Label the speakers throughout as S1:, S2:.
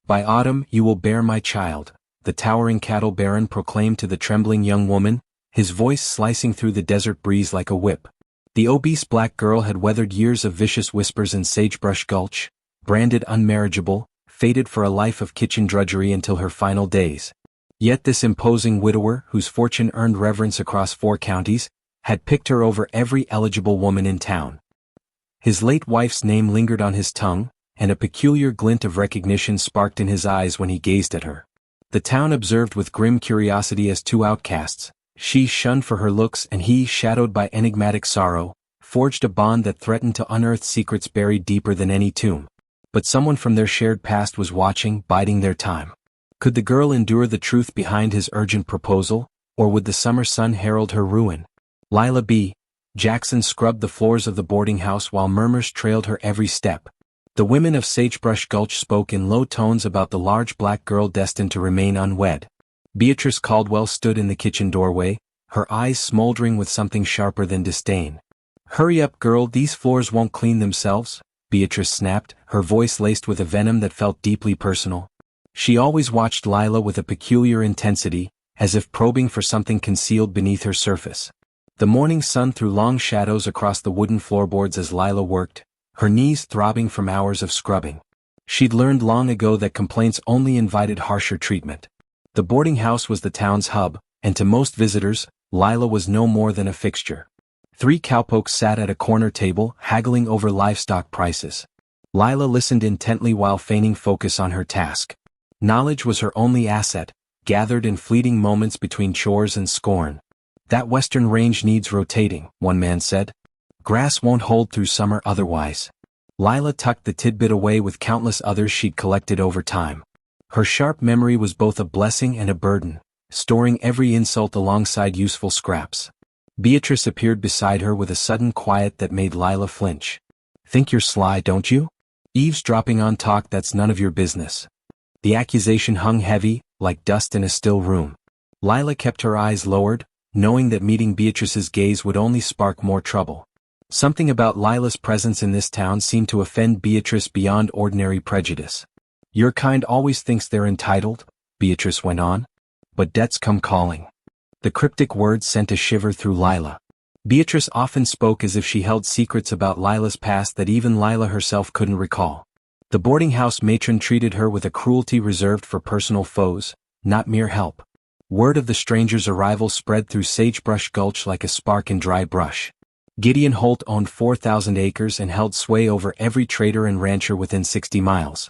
S1: By autumn you will bear my child, the towering cattle baron proclaimed to the trembling young woman, his voice slicing through the desert breeze like a whip. The obese black girl had weathered years of vicious whispers in Sagebrush Gulch, branded unmarriageable, fated for a life of kitchen drudgery until her final days. Yet this imposing widower, whose fortune earned reverence across 4 counties, had picked her over every eligible woman in town. His late wife's name lingered on his tongue, and a peculiar glint of recognition sparked in his eyes when he gazed at her. The town observed with grim curiosity as 2 outcasts, she shunned for her looks and he, shadowed by enigmatic sorrow, forged a bond that threatened to unearth secrets buried deeper than any tomb. But someone from their shared past was watching, biding their time. Could the girl endure the truth behind his urgent proposal, or would the summer sun herald her ruin? Lila B. Jackson scrubbed the floors of the boarding house while murmurs trailed her every step. The women of Sagebrush Gulch spoke in low tones about the large black girl destined to remain unwed. Beatrice Caldwell stood in the kitchen doorway, her eyes smoldering with something sharper than disdain. "Hurry up, girl, these floors won't clean themselves," Beatrice snapped, her voice laced with a venom that felt deeply personal. She always watched Lila with a peculiar intensity, as if probing for something concealed beneath her surface. The morning sun threw long shadows across the wooden floorboards as Lila worked, her knees throbbing from hours of scrubbing. She'd learned long ago that complaints only invited harsher treatment. The boarding house was the town's hub, and to most visitors, Lila was no more than a fixture. 3 cowpokes sat at a corner table, haggling over livestock prices. Lila listened intently while feigning focus on her task. Knowledge was her only asset, gathered in fleeting moments between chores and scorn. "That western range needs rotating," one man said. "Grass won't hold through summer otherwise." Lila tucked the tidbit away with countless others she'd collected over time. Her sharp memory was both a blessing and a burden, storing every insult alongside useful scraps. Beatrice appeared beside her with a sudden quiet that made Lila flinch. "Think you're sly, don't you? Eavesdropping on talk that's none of your business." The accusation hung heavy, like dust in a still room. Lila kept her eyes lowered, knowing that meeting Beatrice's gaze would only spark more trouble. Something about Lila's presence in this town seemed to offend Beatrice beyond ordinary prejudice. "Your kind always thinks they're entitled," Beatrice went on. "But debts come calling." The cryptic words sent a shiver through Lila. Beatrice often spoke as if she held secrets about Lila's past that even Lila herself couldn't recall. The boarding house matron treated her with a cruelty reserved for personal foes, not mere help. Word of the stranger's arrival spread through Sagebrush Gulch like a spark in dry brush. Gideon Holt owned 4,000 acres and held sway over every trader and rancher within 60 miles.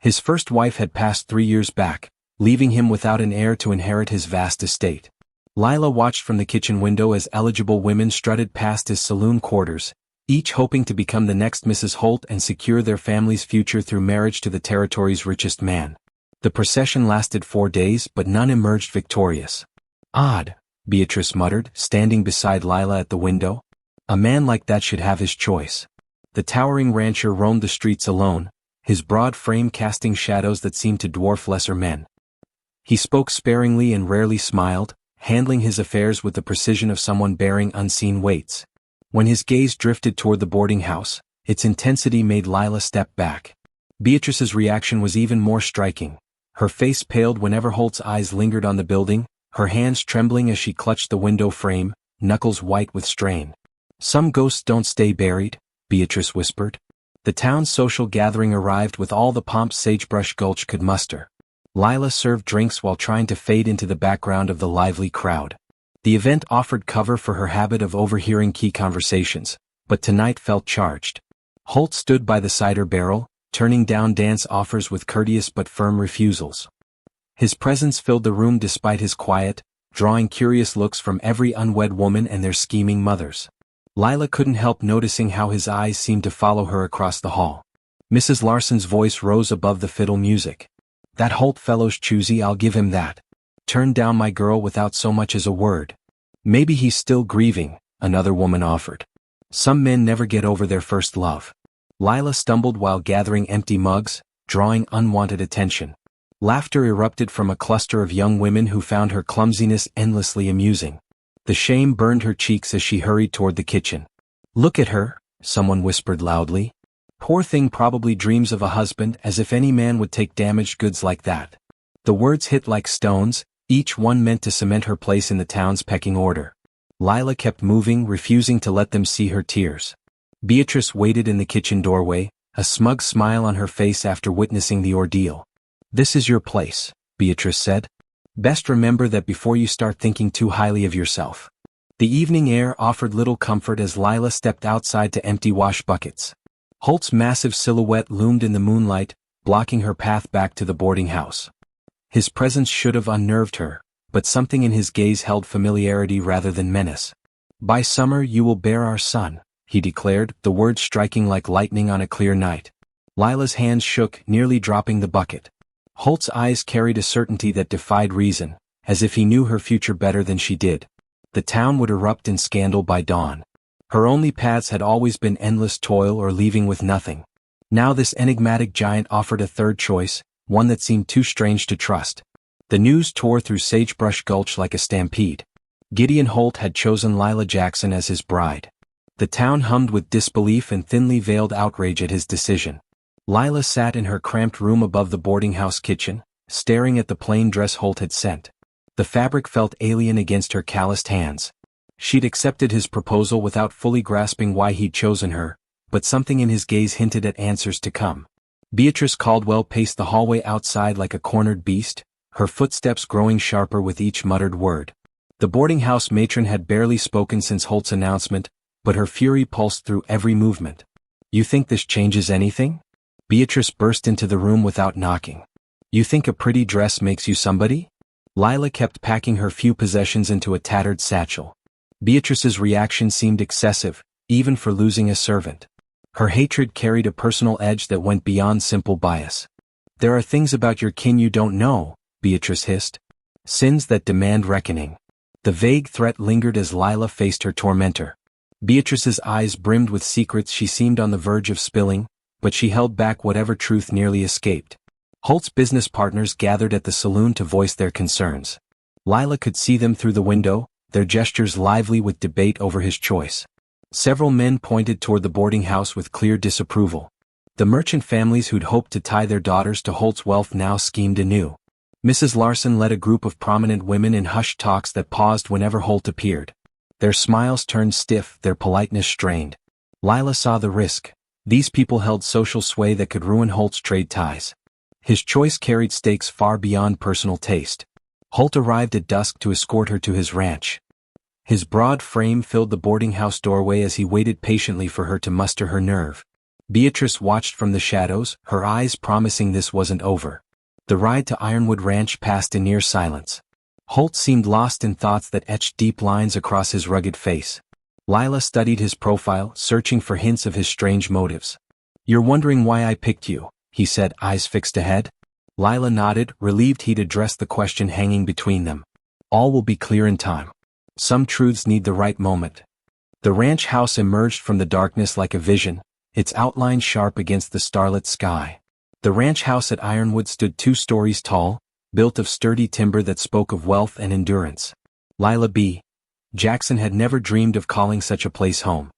S1: His first wife had passed 3 years back, leaving him without an heir to inherit his vast estate. Lila watched from the kitchen window as eligible women strutted past his saloon quarters, each hoping to become the next Mrs. Holt and secure their family's future through marriage to the territory's richest man. The procession lasted 4 days, but none emerged victorious. "Odd," Beatrice muttered, standing beside Lila at the window. "A man like that should have his choice." The towering rancher roamed the streets alone, his broad frame casting shadows that seemed to dwarf lesser men. He spoke sparingly and rarely smiled, handling his affairs with the precision of someone bearing unseen weights. When his gaze drifted toward the boarding house, its intensity made Lila step back. Beatrice's reaction was even more striking. Her face paled whenever Holt's eyes lingered on the building, her hands trembling as she clutched the window frame, knuckles white with strain. "Some ghosts don't stay buried," Beatrice whispered. The town's social gathering arrived with all the pomp Sagebrush Gulch could muster. Lila served drinks while trying to fade into the background of the lively crowd. The event offered cover for her habit of overhearing key conversations, but tonight felt charged. Holt stood by the cider barrel, turning down dance offers with courteous but firm refusals. His presence filled the room despite his quiet, drawing curious looks from every unwed woman and their scheming mothers. Lila couldn't help noticing how his eyes seemed to follow her across the hall. Mrs. Larson's voice rose above the fiddle music. "That Holt fellow's choosy, I'll give him that. Turned down my girl without so much as a word." "Maybe he's still grieving," another woman offered. "Some men never get over their first love." Lila stumbled while gathering empty mugs, drawing unwanted attention. Laughter erupted from a cluster of young women who found her clumsiness endlessly amusing. The shame burned her cheeks as she hurried toward the kitchen. "Look at her," someone whispered loudly. Poor thing probably dreams of a husband, as if any man would take damaged goods like that. The words hit like stones, each one meant to cement her place in the town's pecking order. Lila kept moving, refusing to let them see her tears. Beatrice waited in the kitchen doorway, a smug smile on her face after witnessing the ordeal. "This is your place," Beatrice said. "Best remember that before you start thinking too highly of yourself." The evening air offered little comfort as Lila stepped outside to empty wash buckets. Holt's massive silhouette loomed in the moonlight, blocking her path back to the boarding house. His presence should have unnerved her, but something in his gaze held familiarity rather than menace. "By summer you will bear our son," he declared, the words striking like lightning on a clear night. Lila's hands shook, nearly dropping the bucket. Holt's eyes carried a certainty that defied reason, as if he knew her future better than she did. The town would erupt in scandal by dawn. Her only paths had always been endless toil or leaving with nothing. Now this enigmatic giant offered a third choice, one that seemed too strange to trust. The news tore through Sagebrush Gulch like a stampede. Gideon Holt had chosen Lila Jackson as his bride. The town hummed with disbelief and thinly veiled outrage at his decision. Lila sat in her cramped room above the boarding house kitchen, staring at the plain dress Holt had sent. The fabric felt alien against her calloused hands. She'd accepted his proposal without fully grasping why he'd chosen her, but something in his gaze hinted at answers to come. Beatrice Caldwell paced the hallway outside like a cornered beast, her footsteps growing sharper with each muttered word. The boarding house matron had barely spoken since Holt's announcement, but her fury pulsed through every movement. "You think this changes anything?" Beatrice burst into the room without knocking. "You think a pretty dress makes you somebody?" Lila kept packing her few possessions into a tattered satchel. Beatrice's reaction seemed excessive, even for losing a servant. Her hatred carried a personal edge that went beyond simple bias. "There are things about your kin you don't know," Beatrice hissed. "Sins that demand reckoning." The vague threat lingered as Lila faced her tormentor. Beatrice's eyes brimmed with secrets she seemed on the verge of spilling, but she held back whatever truth nearly escaped. Holt's business partners gathered at the saloon to voice their concerns. Lila could see them through the window, their gestures lively with debate over his choice. Several men pointed toward the boarding house with clear disapproval. The merchant families who'd hoped to tie their daughters to Holt's wealth now schemed anew. Mrs. Larson led a group of prominent women in hushed talks that paused whenever Holt appeared. Their smiles turned stiff, their politeness strained. Lila saw the risk. These people held social sway that could ruin Holt's trade ties. His choice carried stakes far beyond personal taste. Holt arrived at dusk to escort her to his ranch. His broad frame filled the boarding house doorway as he waited patiently for her to muster her nerve. Beatrice watched from the shadows, her eyes promising this wasn't over. The ride to Ironwood Ranch passed in near silence. Holt seemed lost in thoughts that etched deep lines across his rugged face. Lila studied his profile, searching for hints of his strange motives. "You're wondering why I picked you," he said, eyes fixed ahead. Lila nodded, relieved he'd addressed the question hanging between them. "All will be clear in time. Some truths need the right moment." The ranch house emerged from the darkness like a vision, its outline sharp against the starlit sky. The ranch house at Ironwood stood 2 stories tall, built of sturdy timber that spoke of wealth and endurance. Lila B. Jackson had never dreamed of calling such a place home.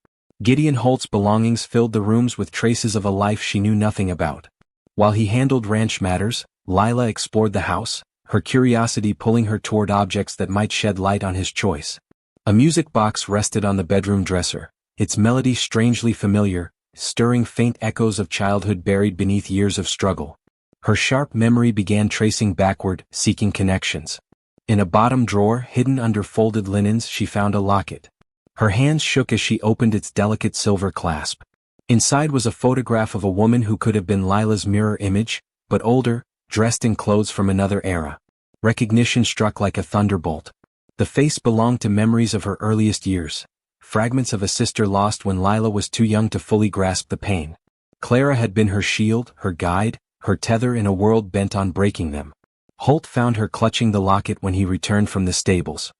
S1: Gideon Holt's belongings filled the rooms with traces of a life she knew nothing about. While he handled ranch matters, Lila explored the house, her curiosity pulling her toward objects that might shed light on his choice. A music box rested on the bedroom dresser, its melody strangely familiar, stirring faint echoes of childhood buried beneath years of struggle. Her sharp memory began tracing backward, seeking connections. In a bottom drawer, hidden under folded linens, she found a locket. Her hands shook as she opened its delicate silver clasp. Inside was a photograph of a woman who could have been Lila's mirror image, but older, dressed in clothes from another era. Recognition struck like a thunderbolt. The face belonged to memories of her earliest years, fragments of a sister lost when Lila was too young to fully grasp the pain. Clara had been her shield, her guide, her tether in a world bent on breaking them. Holt found her clutching the locket when he returned from the stables.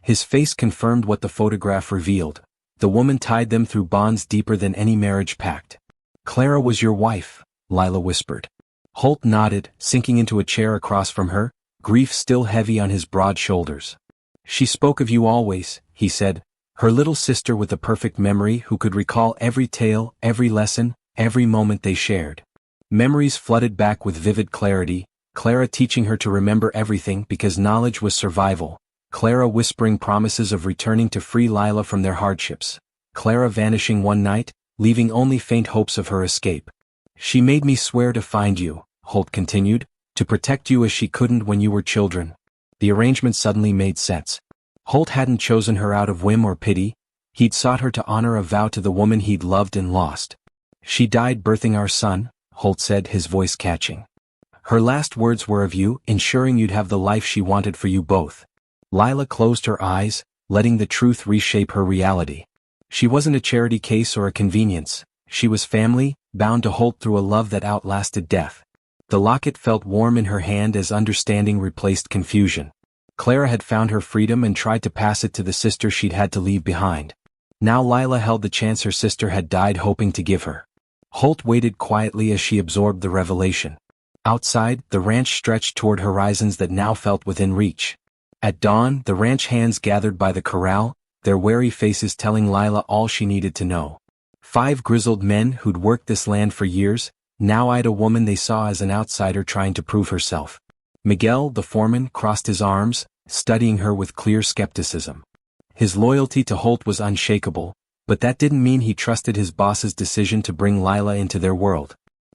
S1: His face confirmed what the photograph revealed. The woman tied them through bonds deeper than any marriage pact. "Clara was your wife," Lila whispered. Holt nodded, sinking into a chair across from her, grief still heavy on his broad shoulders. "She spoke of you always," he said, "her little sister with a perfect memory who could recall every tale, every lesson, every moment they shared. Memories flooded back with vivid clarity, Clara teaching her to remember everything because knowledge was survival, Clara whispering promises of returning to free Lila from their hardships, Clara vanishing one night, leaving only faint hopes of her escape. She made me swear to find you, Holt continued, to protect you as she couldn't when you were children. The arrangement suddenly made sense. Holt hadn't chosen her out of whim or pity, he'd sought her to honor a vow to the woman he'd loved and lost. She died birthing our son, Holt said, his voice catching. Her last words were of you, ensuring you'd have the life she wanted for you both. Lila closed her eyes, letting the truth reshape her reality. She wasn't a charity case or a convenience, she was family, bound to Holt through a love that outlasted death. The locket felt warm in her hand as understanding replaced confusion. Clara had found her freedom and tried to pass it to the sister she'd had to leave behind. Now Lila held the chance her sister had died hoping to give her. Holt waited quietly as she absorbed the revelation. Outside, the ranch stretched toward horizons that now felt within reach. At dawn, the ranch hands gathered by the corral, their wary faces telling Lila all she needed to know. 5 grizzled men who'd worked this land for years, now eyed a woman they saw as an outsider trying to prove herself. Miguel, the foreman, crossed his arms, studying her with clear skepticism. His loyalty to Holt was unshakable, but that didn't mean he trusted his boss's decision to bring Lila into their world.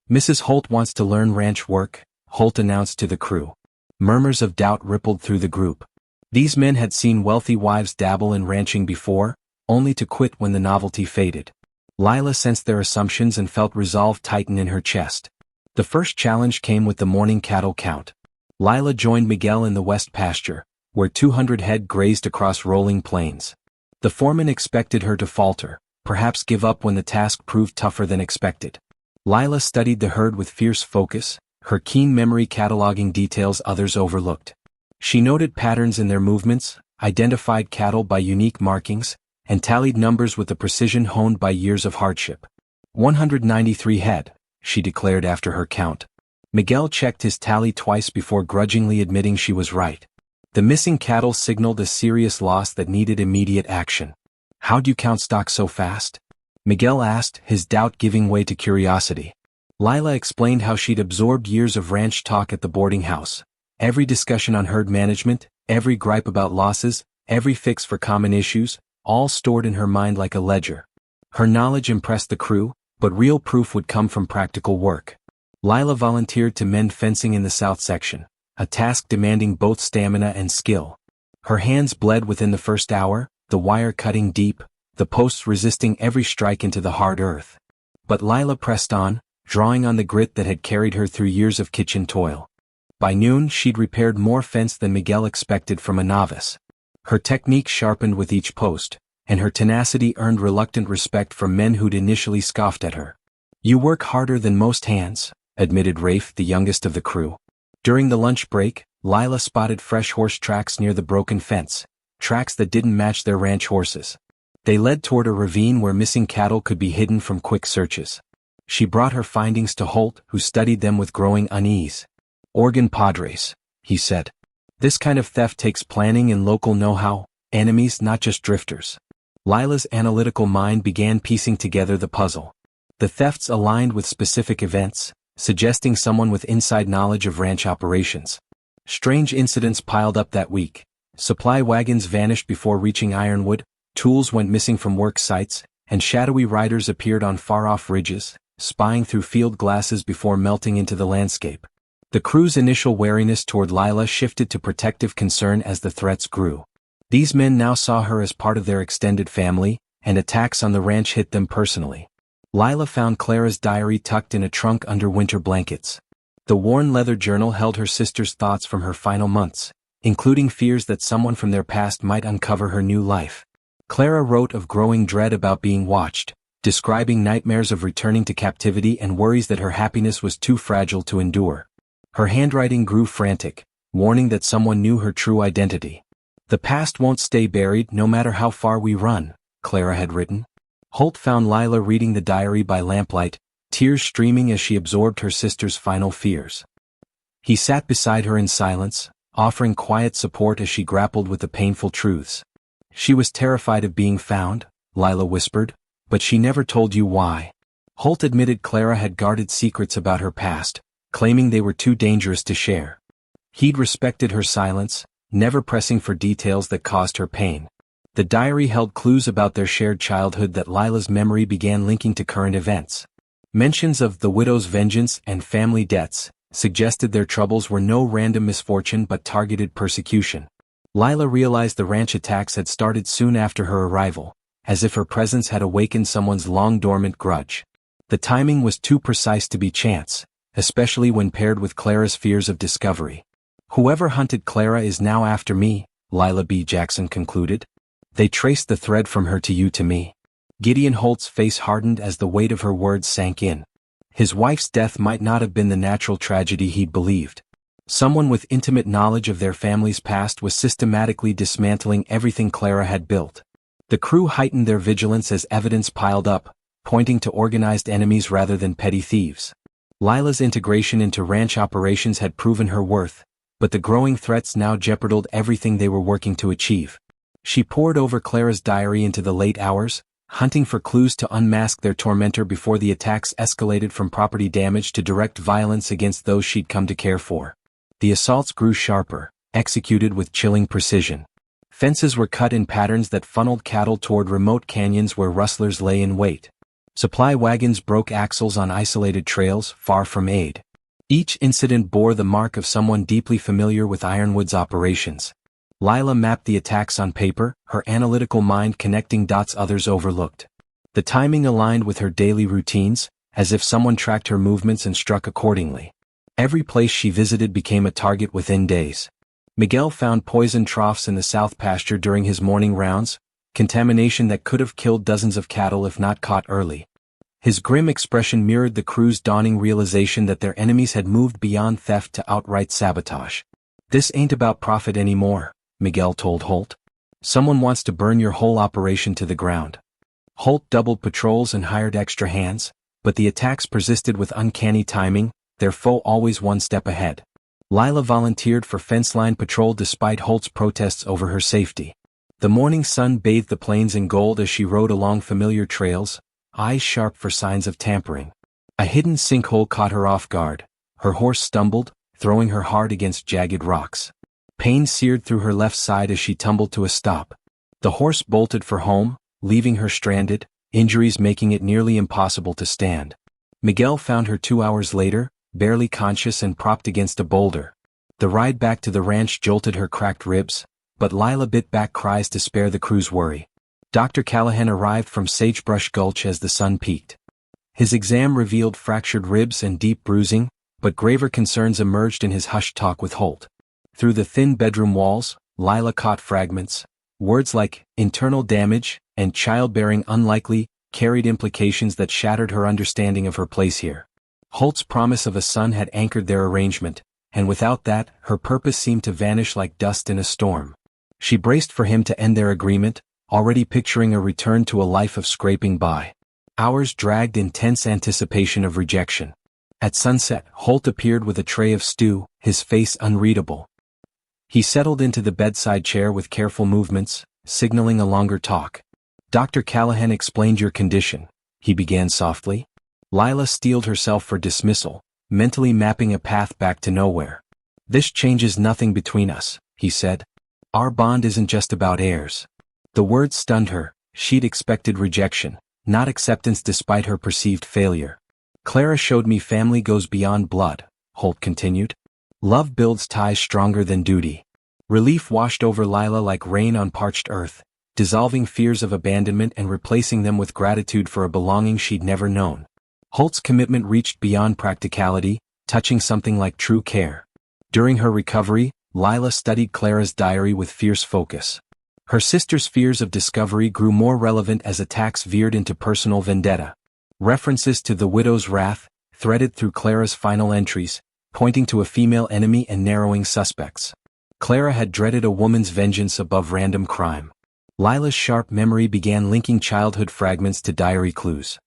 S1: Mrs. Holt wants to learn ranch work, Holt announced to the crew. Murmurs of doubt rippled through the group. These men had seen wealthy wives dabble in ranching before, only to quit when the novelty faded. Lila sensed their assumptions and felt resolve tighten in her chest. The first challenge came with the morning cattle count. Lila joined Miguel in the west pasture, where 200 head grazed across rolling plains. The foreman expected her to falter, perhaps give up when the task proved tougher than expected. Lila studied the herd with fierce focus, her keen memory cataloging details others overlooked. She noted patterns in their movements, identified cattle by unique markings, and tallied numbers with the precision honed by years of hardship. 193 head, she declared after her count. Miguel checked his tally twice before grudgingly admitting she was right. The missing cattle signaled a serious loss that needed immediate action. How'd you count stock so fast? Miguel asked, his doubt giving way to curiosity. Lila explained how she'd absorbed years of ranch talk at the boarding house. Every discussion on herd management, every gripe about losses, every fix for common issues, all stored in her mind like a ledger. Her knowledge impressed the crew, but real proof would come from practical work. Lila volunteered to mend fencing in the south section, a task demanding both stamina and skill. Her hands bled within the first hour, the wire cutting deep, the posts resisting every strike into the hard earth. But Lila pressed on, drawing on the grit that had carried her through years of kitchen toil. By noon she'd repaired more fence than Miguel expected from a novice. Her technique sharpened with each post, and her tenacity earned reluctant respect from men who'd initially scoffed at her. You work harder than most hands, admitted Rafe, the youngest of the crew. During the lunch break, Lila spotted fresh horse tracks near the broken fence, tracks that didn't match their ranch horses. They led toward a ravine where missing cattle could be hidden from quick searches. She brought her findings to Holt, who studied them with growing unease. Organ Padres, he said. This kind of theft takes planning and local know-how, enemies not just drifters. Lila's analytical mind began piecing together the puzzle. The thefts aligned with specific events, suggesting someone with inside knowledge of ranch operations. Strange incidents piled up that week. Supply wagons vanished before reaching Ironwood, tools went missing from work sites, and shadowy riders appeared on far-off ridges, spying through field glasses before melting into the landscape. The crew's initial wariness toward Lila shifted to protective concern as the threats grew. These men now saw her as part of their extended family, and attacks on the ranch hit them personally. Lila found Clara's diary tucked in a trunk under winter blankets. The worn leather journal held her sister's thoughts from her final months, including fears that someone from their past might uncover her new life. Clara wrote of growing dread about being watched, describing nightmares of returning to captivity and worries that her happiness was too fragile to endure. Her handwriting grew frantic, warning that someone knew her true identity. The past won't stay buried no matter how far we run, Clara had written. Holt found Lila reading the diary by lamplight, tears streaming as she absorbed her sister's final fears. He sat beside her in silence, offering quiet support as she grappled with the painful truths. She was terrified of being found, Lila whispered, but she never told you why. Holt admitted Clara had guarded secrets about her past, claiming they were too dangerous to share. He'd respected her silence, never pressing for details that caused her pain. The diary held clues about their shared childhood that Lila's memory began linking to current events. Mentions of the widow's vengeance and family debts suggested their troubles were no random misfortune but targeted persecution. Lila realized the ranch attacks had started soon after her arrival, as if her presence had awakened someone's long-dormant grudge. The timing was too precise to be chance, especially when paired with Clara's fears of discovery. "Whoever hunted Clara is now after me," Lila B. Jackson concluded. "They traced the thread from her to you to me." Gideon Holt's face hardened as the weight of her words sank in. His wife's death might not have been the natural tragedy he'd believed. Someone with intimate knowledge of their family's past was systematically dismantling everything Clara had built. The crew heightened their vigilance as evidence piled up, pointing to organized enemies rather than petty thieves. Lila's integration into ranch operations had proven her worth, but the growing threats now jeopardized everything they were working to achieve. She pored over Clara's diary into the late hours, hunting for clues to unmask their tormentor before the attacks escalated from property damage to direct violence against those she'd come to care for. The assaults grew sharper, executed with chilling precision. Fences were cut in patterns that funneled cattle toward remote canyons where rustlers lay in wait. Supply wagons broke axles on isolated trails far from aid. Each incident bore the mark of someone deeply familiar with Ironwood's operations. Lila mapped the attacks on paper, her analytical mind connecting dots others overlooked. The timing aligned with her daily routines, as if someone tracked her movements and struck accordingly. Every place she visited became a target within days. Miguel found poison troughs in the south pasture during his morning rounds, contamination that could have killed dozens of cattle if not caught early. His grim expression mirrored the crew's dawning realization that their enemies had moved beyond theft to outright sabotage. "This ain't about profit anymore," Miguel told Holt. "Someone wants to burn your whole operation to the ground." Holt doubled patrols and hired extra hands, but the attacks persisted with uncanny timing, their foe always one step ahead. Lila volunteered for fence-line patrol despite Holt's protests over her safety. The morning sun bathed the plains in gold as she rode along familiar trails, eyes sharp for signs of tampering. A hidden sinkhole caught her off guard. Her horse stumbled, throwing her hard against jagged rocks. Pain seared through her left side as she tumbled to a stop. The horse bolted for home, leaving her stranded, injuries making it nearly impossible to stand. Miguel found her 2 hours later, barely conscious and propped against a boulder. The ride back to the ranch jolted her cracked ribs, but Lila bit back cries to spare the crew's worry. Dr. Callahan arrived from Sagebrush Gulch as the sun peaked. His exam revealed fractured ribs and deep bruising, but graver concerns emerged in his hushed talk with Holt. Through the thin bedroom walls, Lila caught fragments. Words like internal damage and childbearing unlikely carried implications that shattered her understanding of her place here. Holt's promise of a son had anchored their arrangement, and without that, her purpose seemed to vanish like dust in a storm. She braced for him to end their agreement, already picturing a return to a life of scraping by. Hours dragged in tense anticipation of rejection. At sunset, Holt appeared with a tray of stew, his face unreadable. He settled into the bedside chair with careful movements, signaling a longer talk. "Dr. Callahan explained your condition," he began softly. Lila steeled herself for dismissal, mentally mapping a path back to nowhere. "This changes nothing between us," he said. "Our bond isn't just about heirs." The words stunned her. She'd expected rejection, not acceptance despite her perceived failure. "Clara showed me family goes beyond blood," Holt continued. "Love builds ties stronger than duty." Relief washed over Lila like rain on parched earth, dissolving fears of abandonment and replacing them with gratitude for a belonging she'd never known. Holt's commitment reached beyond practicality, touching something like true care. During her recovery, Lila studied Clara's diary with fierce focus. Her sister's fears of discovery grew more relevant as attacks veered into personal vendetta. References to the widow's wrath, threaded through Clara's final entries, pointing to a female enemy and narrowing suspects. Clara had dreaded a woman's vengeance above random crime. Lila's sharp memory began linking childhood fragments to diary clues.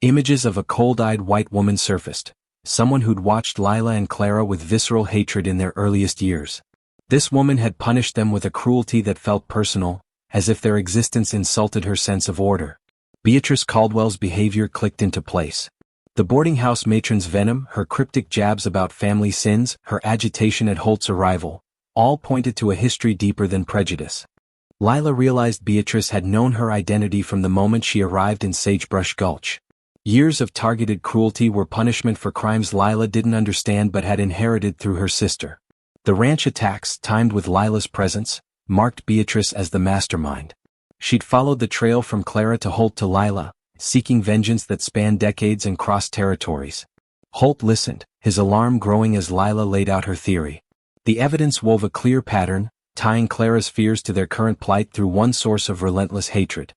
S1: Images of a cold-eyed white woman surfaced, someone who'd watched Lila and Clara with visceral hatred in their earliest years. This woman had punished them with a cruelty that felt personal, as if their existence insulted her sense of order. Beatrice Caldwell's behavior clicked into place. The boarding house matron's venom, her cryptic jabs about family sins, her agitation at Holt's arrival, all pointed to a history deeper than prejudice. Lila realized Beatrice had known her identity from the moment she arrived in Sagebrush Gulch. Years of targeted cruelty were punishment for crimes Lila didn't understand but had inherited through her sister. The ranch attacks, timed with Lila's presence, marked Beatrice as the mastermind. She'd followed the trail from Clara to Holt to Lila, seeking vengeance that spanned decades and crossed territories. Holt listened, his alarm growing as Lila laid out her theory. The evidence wove a clear pattern, tying Clara's fears to their current plight through one source of relentless hatred.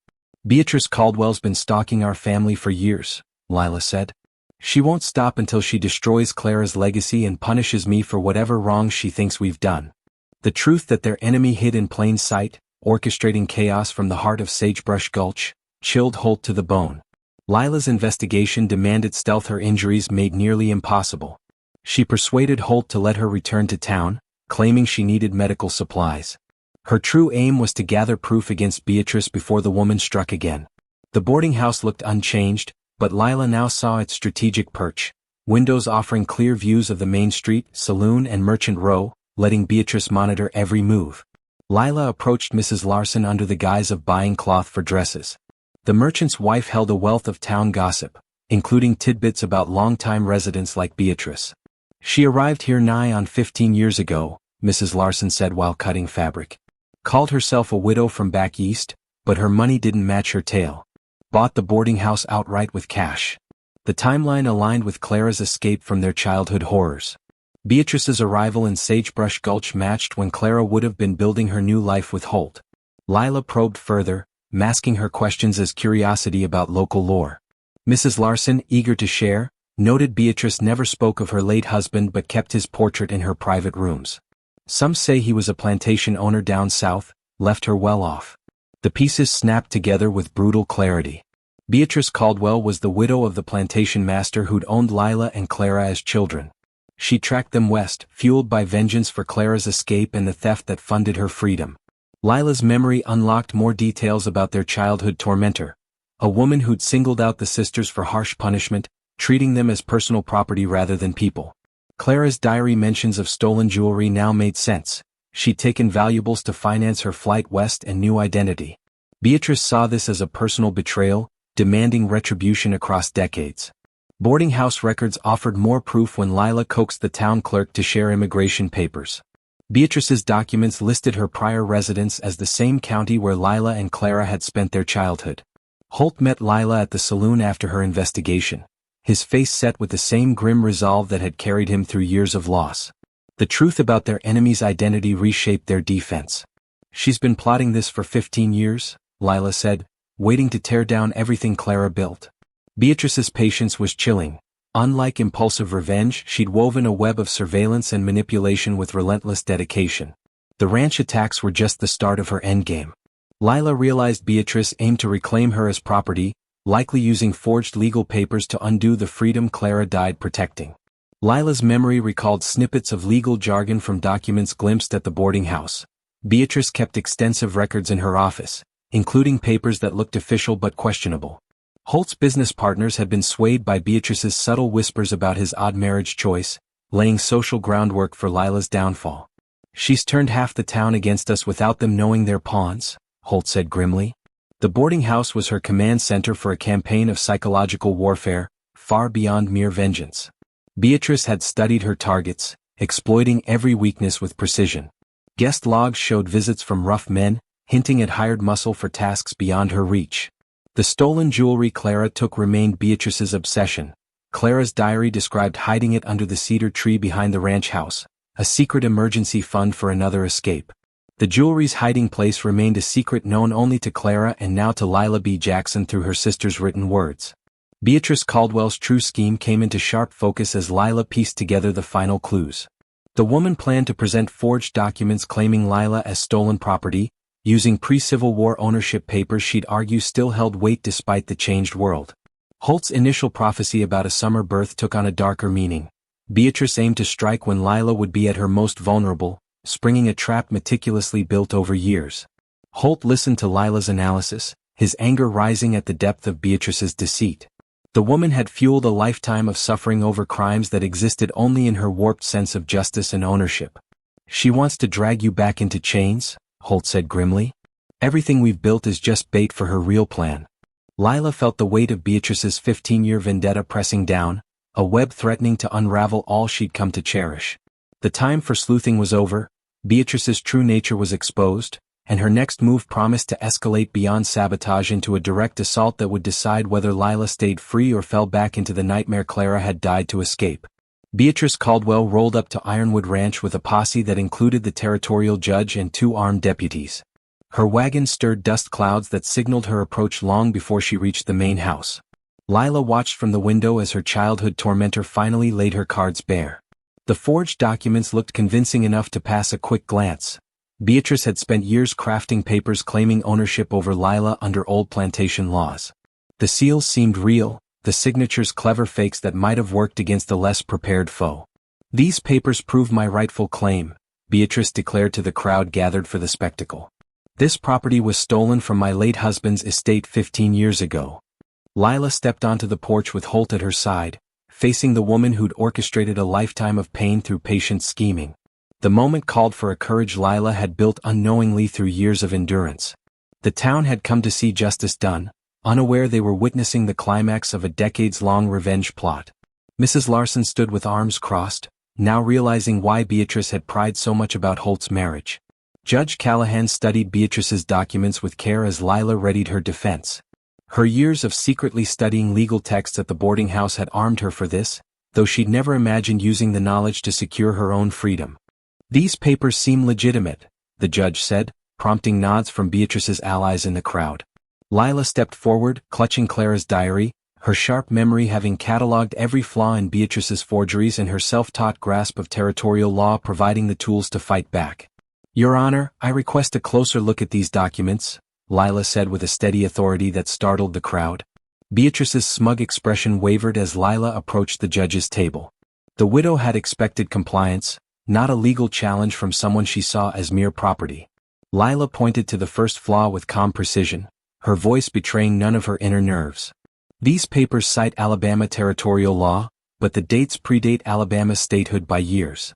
S1: "Beatrice Caldwell's been stalking our family for years," Lila said. "She won't stop until she destroys Clara's legacy and punishes me for whatever wrongs she thinks we've done." The truth that their enemy hid in plain sight, orchestrating chaos from the heart of Sagebrush Gulch, chilled Holt to the bone. Lila's investigation demanded stealth her injuries made nearly impossible. She persuaded Holt to let her return to town, claiming she needed medical supplies. Her true aim was to gather proof against Beatrice before the woman struck again. The boarding house looked unchanged, but Lila now saw its strategic perch, windows offering clear views of the main street, saloon and merchant row, letting Beatrice monitor every move. Lila approached Mrs. Larson under the guise of buying cloth for dresses. The merchant's wife held a wealth of town gossip, including tidbits about longtime residents like Beatrice. "She arrived here nigh on 15 years ago," Mrs. Larson said while cutting fabric. "Called herself a widow from back east, but her money didn't match her tale. Bought the boarding house outright with cash." The timeline aligned with Clara's escape from their childhood horrors. Beatrice's arrival in Sagebrush Gulch matched when Clara would have been building her new life with Holt. Lila probed further, masking her questions as curiosity about local lore. Mrs. Larson, eager to share, noted Beatrice never spoke of her late husband but kept his portrait in her private rooms. "Some say he was a plantation owner down south, left her well off." The pieces snapped together with brutal clarity. Beatrice Caldwell was the widow of the plantation master who'd owned Lila and Clara as children. She tracked them west, fueled by vengeance for Clara's escape and the theft that funded her freedom. Lila's memory unlocked more details about their childhood tormentor, a woman who'd singled out the sisters for harsh punishment, treating them as personal property rather than people. Clara's diary mentions of stolen jewelry now made sense. She'd taken valuables to finance her flight west and new identity. Beatrice saw this as a personal betrayal, demanding retribution across decades. Boarding house records offered more proof when Lila coaxed the town clerk to share immigration papers. Beatrice's documents listed her prior residence as the same county where Lila and Clara had spent their childhood. Holt met Lila at the saloon after her investigation, his face set with the same grim resolve that had carried him through years of loss. The truth about their enemy's identity reshaped their defense. "She's been plotting this for 15 years, Lila said, waiting to tear down everything Clara built." Beatrice's patience was chilling. Unlike impulsive revenge, she'd woven a web of surveillance and manipulation with relentless dedication. The ranch attacks were just the start of her endgame. Lila realized Beatrice aimed to reclaim her as property, likely using forged legal papers to undo the freedom Clara died protecting. Lila's memory recalled snippets of legal jargon from documents glimpsed at the boarding house. Beatrice kept extensive records in her office, including papers that looked official but questionable. Holt's business partners had been swayed by Beatrice's subtle whispers about his odd marriage choice, laying social groundwork for Lila's downfall. "She's turned half the town against us without them knowing they're pawns," Holt said grimly. The boarding house was her command center for a campaign of psychological warfare, far beyond mere vengeance. Beatrice had studied her targets, exploiting every weakness with precision. Guest logs showed visits from rough men, hinting at hired muscle for tasks beyond her reach. The stolen jewelry Clara took remained Beatrice's obsession. Clara's diary described hiding it under the cedar tree behind the ranch house, a secret emergency fund for another escape. The jewelry's hiding place remained a secret known only to Clara and now to Lila B. Jackson through her sister's written words. Beatrice Caldwell's true scheme came into sharp focus as Lila pieced together the final clues. The woman planned to present forged documents claiming Lila as stolen property, using pre-Civil War ownership papers she'd argue still held weight despite the changed world. Holt's initial prophecy about a summer birth took on a darker meaning. Beatrice aimed to strike when Lila would be at her most vulnerable, springing a trap meticulously built over years. Holt listened to Lila's analysis, his anger rising at the depth of Beatrice's deceit. The woman had fueled a lifetime of suffering over crimes that existed only in her warped sense of justice and ownership. She wants to drag you back into chains, Holt said grimly. Everything we've built is just bait for her real plan. Lila felt the weight of Beatrice's 15-year vendetta pressing down, a web threatening to unravel all she'd come to cherish. The time for sleuthing was over, Beatrice's true nature was exposed, and her next move promised to escalate beyond sabotage into a direct assault that would decide whether Lila stayed free or fell back into the nightmare Clara had died to escape. Beatrice Caldwell rolled up to Ironwood Ranch with a posse that included the territorial judge and 2 armed deputies. Her wagon stirred dust clouds that signaled her approach long before she reached the main house. Lila watched from the window as her childhood tormentor finally laid her cards bare. The forged documents looked convincing enough to pass a quick glance. Beatrice had spent years crafting papers claiming ownership over Lila under old plantation laws. The seals seemed real, the signatures clever fakes that might have worked against a less prepared foe. These papers prove my rightful claim, Beatrice declared to the crowd gathered for the spectacle. This property was stolen from my late husband's estate 15 years ago. Lila stepped onto the porch with Holt at her side, facing the woman who'd orchestrated a lifetime of pain through patient scheming. The moment called for a courage Lila had built unknowingly through years of endurance. The town had come to see justice done, unaware they were witnessing the climax of a decades-long revenge plot. Mrs. Larson stood with arms crossed, now realizing why Beatrice had pried so much about Holt's marriage. Judge Callahan studied Beatrice's documents with care as Lila readied her defense. Her years of secretly studying legal texts at the boarding house had armed her for this, though she'd never imagined using the knowledge to secure her own freedom. These papers seem legitimate, the judge said, prompting nods from Beatrice's allies in the crowd. Lila stepped forward, clutching Clara's diary, her sharp memory having catalogued every flaw in Beatrice's forgeries and her self-taught grasp of territorial law providing the tools to fight back. Your Honor, I request a closer look at these documents, Lila said with a steady authority that startled the crowd. Beatrice's smug expression wavered as Lila approached the judge's table. The widow had expected compliance, not a legal challenge from someone she saw as mere property. Lila pointed to the first flaw with calm precision, her voice betraying none of her inner nerves. These papers cite Alabama territorial law, but the dates predate Alabama's statehood by years.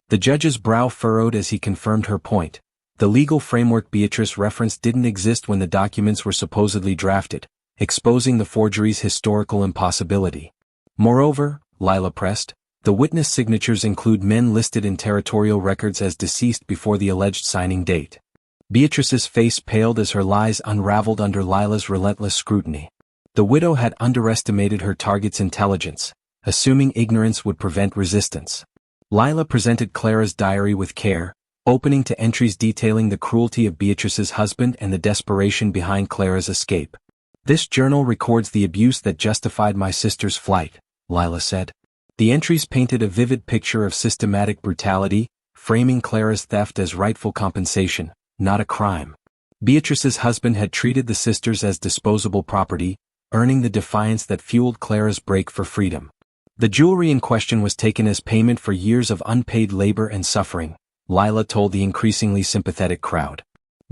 S1: The judge's brow furrowed as he confirmed her point. The legal framework Beatrice referenced didn't exist when the documents were supposedly drafted, exposing the forgery's historical impossibility. Moreover, Lila pressed, the witness signatures include men listed in territorial records as deceased before the alleged signing date. Beatrice's face paled as her lies unraveled under Lila's relentless scrutiny. The widow had underestimated her target's intelligence, assuming ignorance would prevent resistance. Lila presented Clara's diary with care, opening to entries detailing the cruelty of Beatrice's husband and the desperation behind Clara's escape. This journal records the abuse that justified my sister's flight, Lila said. The entries painted a vivid picture of systematic brutality, framing Clara's theft as rightful compensation, not a crime. Beatrice's husband had treated the sisters as disposable property, earning the defiance that fueled Clara's break for freedom. The jewelry in question was taken as payment for years of unpaid labor and suffering, Lila told the increasingly sympathetic crowd.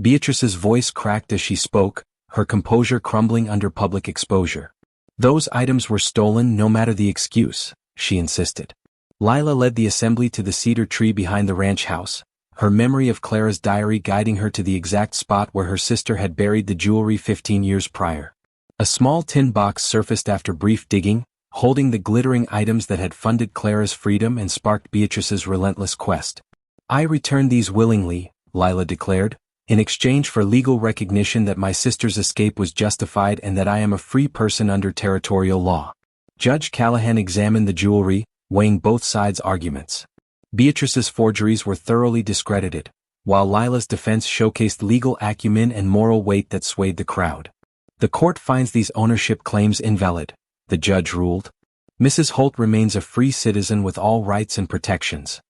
S1: Beatrice's voice cracked as she spoke, her composure crumbling under public exposure. Those items were stolen no matter the excuse, she insisted. Lila led the assembly to the cedar tree behind the ranch house, her memory of Clara's diary guiding her to the exact spot where her sister had buried the jewelry 15 years prior. A small tin box surfaced after brief digging, holding the glittering items that had funded Clara's freedom and sparked Beatrice's relentless quest. I returned these willingly, Lila declared, in exchange for legal recognition that my sister's escape was justified and that I am a free person under territorial law. Judge Callahan examined the jewelry, weighing both sides' arguments. Beatrice's forgeries were thoroughly discredited, while Lila's defense showcased legal acumen and moral weight that swayed the crowd. The court finds these ownership claims invalid, the judge ruled. Mrs. Holt remains a free citizen with all rights and protections.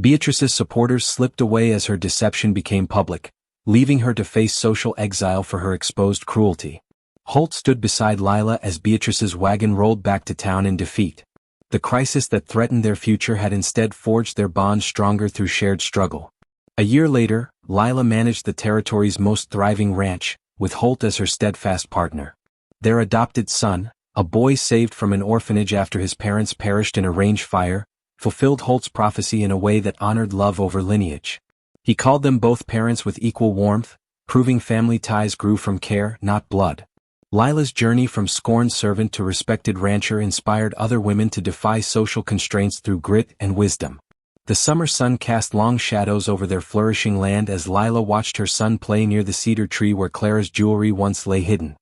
S1: Beatrice's supporters slipped away as her deception became public, leaving her to face social exile for her exposed cruelty. Holt stood beside Lila as Beatrice's wagon rolled back to town in defeat. The crisis that threatened their future had instead forged their bond stronger through shared struggle. A year later, Lila managed the territory's most thriving ranch, with Holt as her steadfast partner. Their adopted son, a boy saved from an orphanage after his parents perished in a range fire, fulfilled Holt's prophecy in a way that honored love over lineage. He called them both parents with equal warmth, proving family ties grew from care, not blood. Lila's journey from scorned servant to respected rancher inspired other women to defy social constraints through grit and wisdom. The summer sun cast long shadows over their flourishing land as Lila watched her son play near the cedar tree where Clara's jewelry once lay hidden.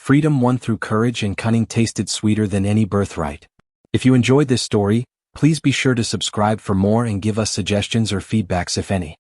S1: Freedom won through courage and cunning tasted sweeter than any birthright. If you enjoyed this story, please be sure to subscribe for more and give us suggestions or feedbacks if any.